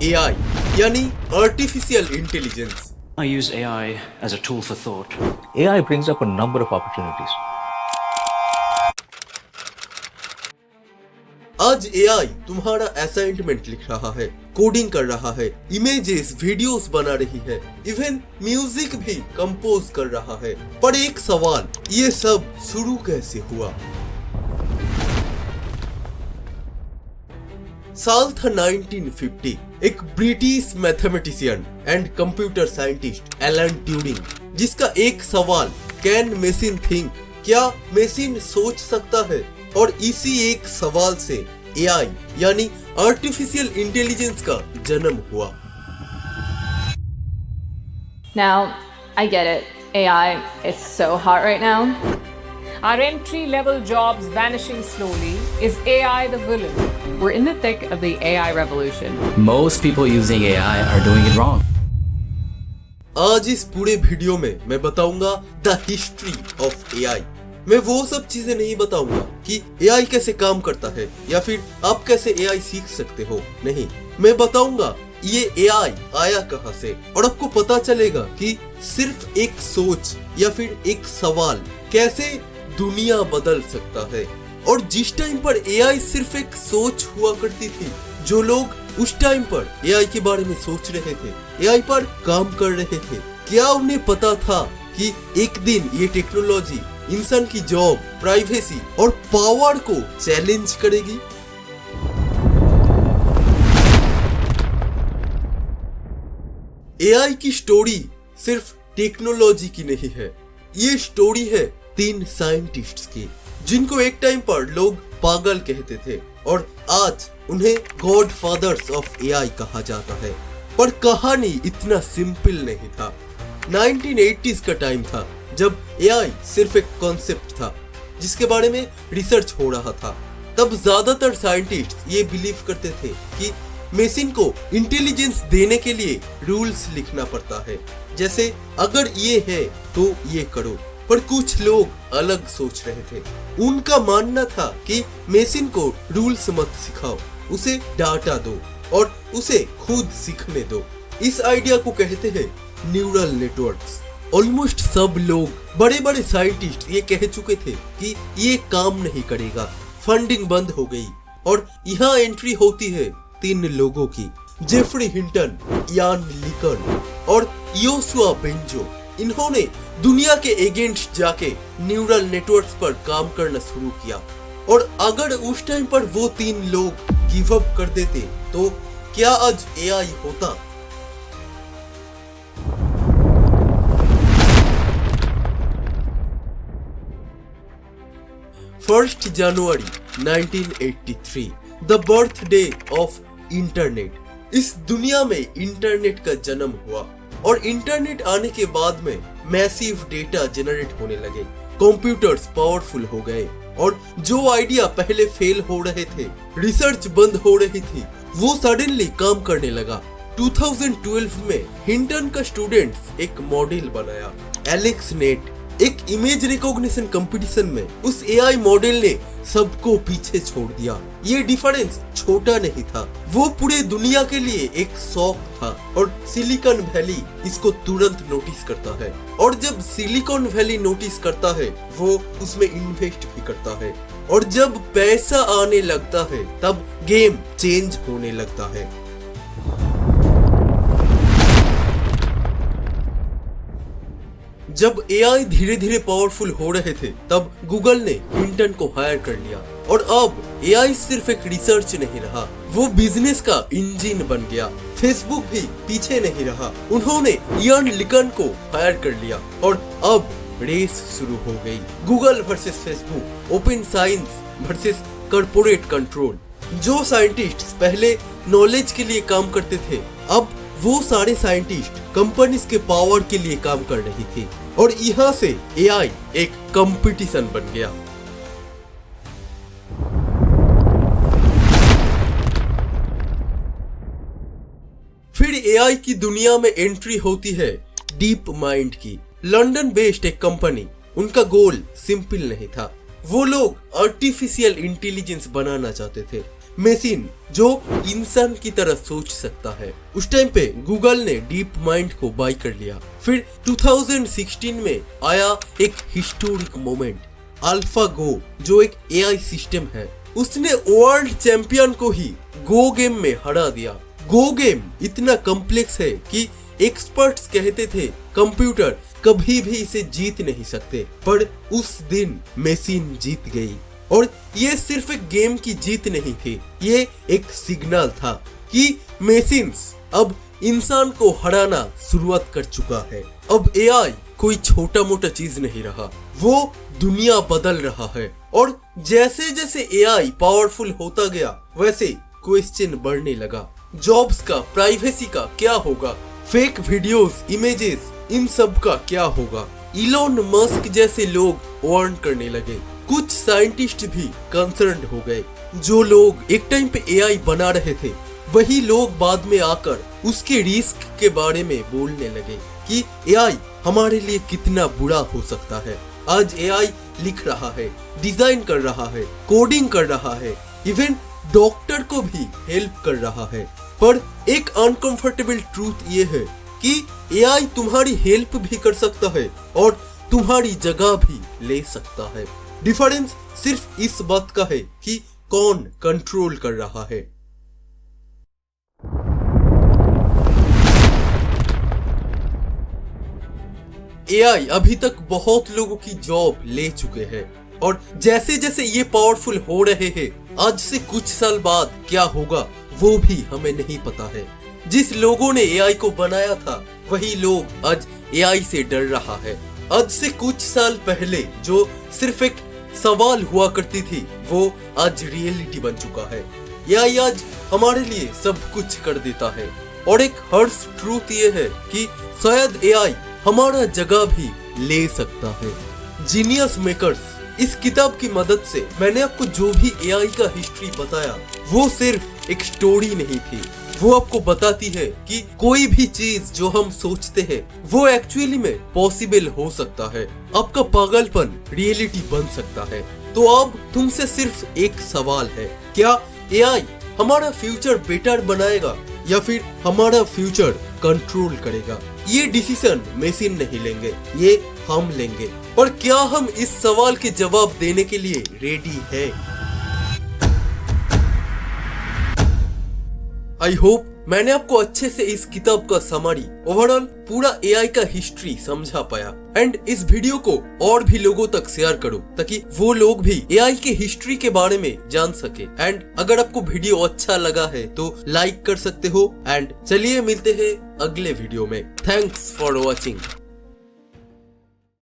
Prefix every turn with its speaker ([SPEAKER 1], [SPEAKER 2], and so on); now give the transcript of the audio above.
[SPEAKER 1] AI यानी artificial intelligence.
[SPEAKER 2] I use AI as a tool for thought.
[SPEAKER 3] AI brings up a number of opportunities.
[SPEAKER 1] आज AI तुम्हारा assignment लिख रहा है, coding कर रहा है, इमेजेस, वीडियोस बना रही है, इवन म्यूजिक भी कंपोज कर रहा है। पर एक सवाल, ये सब शुरू कैसे हुआ? साल था 1950। एक British mathematician and computer scientist Alan Turing, जिसका एक सवाल, कैन मशीन थिंक, क्या मशीन सोच सकता है? और इसी एक सवाल से AI यानी आर्टिफिशियल इंटेलिजेंस का जन्म हुआ।
[SPEAKER 4] Now, I get it. AI is so hot right now.
[SPEAKER 5] Our entry-level jobs vanishing slowly. Is AI the villain?
[SPEAKER 6] We're in the thick of the AI revolution.
[SPEAKER 2] Most people using AI are doing it wrong.
[SPEAKER 1] आज इस पूरे video में मैं बताऊंगा the history of AI। मैं वो सब चीजें नहीं बताऊंगा कि AI कैसे काम करता है या फिर आप कैसे AI सीख सकते हो, नहीं। मैं बताऊंगा ये AI आया कहां से, और आपको पता चलेगा कि सिर्फ एक सोच या फिर एक सवाल कैसे दुनिया बदल सकता है। और जिस टाइम पर AI सिर्फ एक सोच हुआ करती थी, जो लोग उस टाइम पर AI के बारे में सोच रहे थे, AI पर काम कर रहे थे, क्या उन्हें पता था कि एक दिन ये टेक्नोलॉजी इंसान की जॉब, प्राइवेसी और पावर को चैलेंज करेगी? AI की स्टोरी सिर्फ टेक्नोलॉजी की नहीं है, ये स्टोरी है 3 साइंटिस्ट्स की, जिनको एक टाइम पर लोग पागल कहते थे और आज उन्हें गॉड फादर्स ऑफ AI कहा जाता है। पर कहानी इतना सिंपल नहीं था। 1980s का टाइम था जब AI सिर्फ एक कॉन्सेप्ट था जिसके बारे में रिसर्च हो रहा था। तब ज्यादातर साइंटिस्ट ये बिलीव करते थे कि मशीन को इंटेलिजेंस देने के लिए रूल्स लिखना पड़ता है, जैसे अगर ये है तो ये करो। पर कुछ लोग अलग सोच रहे थे। उनका मानना था कि मशीन को रूल्स मत सिखाओ, उसे डाटा दो और उसे खुद सीखने दो। इस आइडिया को कहते हैं न्यूरल नेटवर्क्स। ऑलमोस्ट सब लोग, बड़े बड़े साइंटिस्ट ये कह चुके थे कि ये काम नहीं करेगा, फंडिंग बंद हो गई। और यहाँ एंट्री होती है 3 लोगों की, जेफरी हिंटन, इयान लिकन और योशुआ बेंजो। इन्होंने दुनिया के एजेंट्स जाके न्यूरल नेटवर्क्स पर काम करना शुरू किया। और अगर उस टाइम पर वो 3 लोग गिव अप कर देते तो क्या आज AI होता? First January 1983, the birthday of internet. इस दुनिया में इंटरनेट का जन्म हुआ और इंटरनेट आने के बाद में मैसिव डेटा जनरेट होने लगे, कंप्यूटर्स पावरफुल हो गए और जो आइडिया पहले फेल हो रहे थे, रिसर्च बंद हो रही थी, वो सडनली काम करने लगा। 2012 में हिंटन का स्टूडेंट्स एक मॉडल बनाया, एलेक्स नेट। एक इमेज रिकॉग्निशन कंपटीशन में उस AI मॉडल ने सबको पीछे छोड़ दिया। ये डिफरेंस छोटा नहीं था, वो पूरे दुनिया के लिए एक शौक था। और सिलिकॉन वैली इसको तुरंत नोटिस करता है, और जब सिलिकॉन वैली नोटिस करता है, वो उसमें इन्वेस्ट भी करता है। और जब पैसा आने लगता है, तब गेम चेंज होने लगता है। जब AI धीरे धीरे पावरफुल हो रहे थे, तब गूगल ने हिंटन को हायर कर लिया। और अब AI सिर्फ एक रिसर्च नहीं रहा, वो बिजनेस का इंजन बन गया। फेसबुक भी पीछे नहीं रहा, उन्होंने इयान लिकन को हायर कर लिया और अब रेस शुरू हो गई। Google versus Facebook, open science versus corporate control. जो साइंटिस्ट पहले नॉलेज के लिए काम करते थे, अब वो सारे साइंटिस्ट कंपनीज के पावर के लिए काम कर रही थी। और यहाँ से AI एक कंपटीशन बन गया। फिर AI की दुनिया में एंट्री होती है डीप माइंड की। लंदन बेस्ड एक कंपनी, उनका गोल सिंपल नहीं था, वो लोग आर्टिफिशियल इंटेलिजेंस बनाना चाहते थे। मशीन जो इंसान की तरह सोच सकता है। उस टाइम पे गूगल ने डीप माइंड को बाय कर लिया। फिर 2016 में आया एक हिस्टोरिक मोमेंट, अल्फागो जो एक एआई सिस्टम है, उसने वर्ल्ड चैंपियन को ही गो गेम में हरा दिया। गो गेम इतना कॉम्प्लेक्स है कि एक्सपर्ट्स कहते थे कंप्यूटर कभी भी इसे जीत नहीं सकते, पर उस दिन मशीन जीत गई। और ये सिर्फ एक गेम की जीत नहीं थी, ये एक सिग्नल था कि मशीन्स अब इंसान को हराना शुरुआत कर चुका है। अब एआई कोई छोटा मोटा चीज नहीं रहा, वो दुनिया बदल रहा है। और जैसे जैसे एआई पावरफुल होता गया वैसे क्वेश्चन बढ़ने लगा। जॉब्स का, प्राइवेसी का क्या होगा, फेक वीडियोस, इमेजेस, इन सब का क्या होगा। इलॉन मस्क जैसे लोग वार्न करने लगे, कुछ साइंटिस्ट भी कंसर्न्ड हो गए। जो लोग एक टाइम पे एआई बना रहे थे वही लोग बाद में आकर उसके रिस्क के बारे में बोलने लगे कि एआई हमारे लिए कितना बुरा हो सकता है। आज एआई लिख रहा है, डिजाइन कर रहा है, कोडिंग कर रहा है, इवन डॉक्टर को भी हेल्प कर रहा है। पर एक अनकंफर्टेबल ट्रूथ ये है कि एआई तुम्हारी हेल्प भी कर सकता है और तुम्हारी जगह भी ले सकता है। डिफरेंस सिर्फ इस बात का है कि कौन कंट्रोल कर रहा है। एआई अभी तक बहुत लोगों की जॉब ले चुके हैं और जैसे जैसे ये पावरफुल हो रहे हैं, आज से कुछ साल बाद क्या होगा वो भी हमें नहीं पता है। जिस लोगों ने एआई को बनाया था वही लोग आज एआई से डर रहा है। आज से कुछ साल पहले जो सिर्फ एक सवाल हुआ करती थी वो आज रियलिटी बन चुका है। एआई आज हमारे लिए सब कुछ कर देता है। और एक हर्ष ट्रूथ ये है कि शायद एआई हमारा जगह भी ले सकता है। जीनियस मेकर्स, इस किताब की मदद से मैंने आपको जो भी एआई का हिस्ट्री बताया वो सिर्फ एक स्टोरी नहीं थी, वो आपको बताती है कि कोई भी चीज जो हम सोचते हैं वो एक्चुअली में पॉसिबल हो सकता है। आपका पागलपन रियलिटी बन सकता है। तो अब तुमसे सिर्फ एक सवाल है, क्या एआई हमारा फ्यूचर बेटर बनाएगा या फिर हमारा फ्यूचर कंट्रोल करेगा? ये डिसीजन मशीन नहीं लेंगे, ये हम लेंगे। और क्या हम इस सवाल के जवाब देने के लिए रेडी है? आई होप मैंने आपको अच्छे से इस किताब का समरी, ओवरऑल पूरा एआई का हिस्ट्री समझा पाया। एंड इस वीडियो को और भी लोगों तक शेयर करो ताकि वो लोग भी एआई के हिस्ट्री के बारे में जान सके। एंड अगर आपको वीडियो अच्छा लगा है तो लाइक कर सकते हो। एंड चलिए मिलते हैं अगले वीडियो में। Thanks for watching.